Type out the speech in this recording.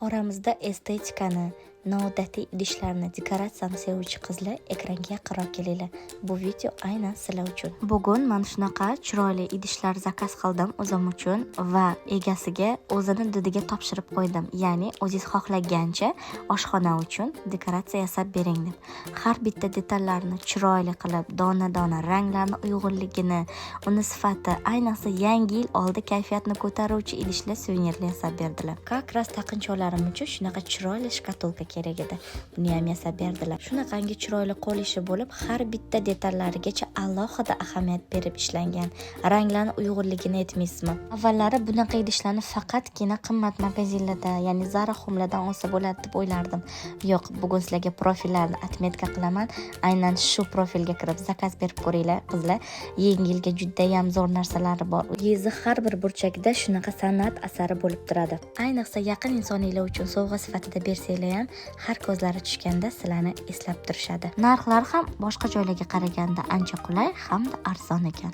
Oramizda estetikani, noodatiy idishlarni, dekoratsiyani sevuvchi qizlar ekranga yaqinroq kelinglar. Bu video aynan sizlar uchun. Bugun mana shunaqa chiroyli idishlar zakaz qildim o'zim uchun va egasiga o'zini didiga topshirib qo'ydim. Ya'ni o'zingiz xohlagancha oshxona uchun dekoratsiya yasab bering deb. Har bitta detallarni chiroyli qilib, dona-dona ranglarni uyg'unligini, uni sifati, ayniqsa yangi yil oldi kayfiyatni ko'taruvchi idishlar suvenirli yasab berdilar. Как раз taqincholarim uchun shunaqa chiroyli shkatulka kerak edi. Buni ham yasab berdilar. Shunaqangi chiroyli qo'l ishi bo'lib, har bitta detallarigacha alohida ahamiyat berib ishlangan. Ranglarni uyg'unligini aytmaysizmi? Avvallari bunaqa idishlarni faqatgina qimmat magazinlarda, ya'ni Zara Home'lardan olsa bo'ladi deb o'ylardim. Yo'q, bugun sizlarga profillarni atmetka qilaman. Aynan shu profilga kirib zakaz berib ko'ringlar, qizlar. Yangi yilga juda ham zo'r narsalari bor. Yezi har bir burchagida shunaqa san'at asari bo'lib turadi. Ayniqsa yaqin insoniylar uchun sovg'a sifatida bersanglar ham har ko'zlari tushganda sizlarni eslab turishadi. Narxlar ham boshqa joylarga qaraganda ancha qulay hamda arzon ekan.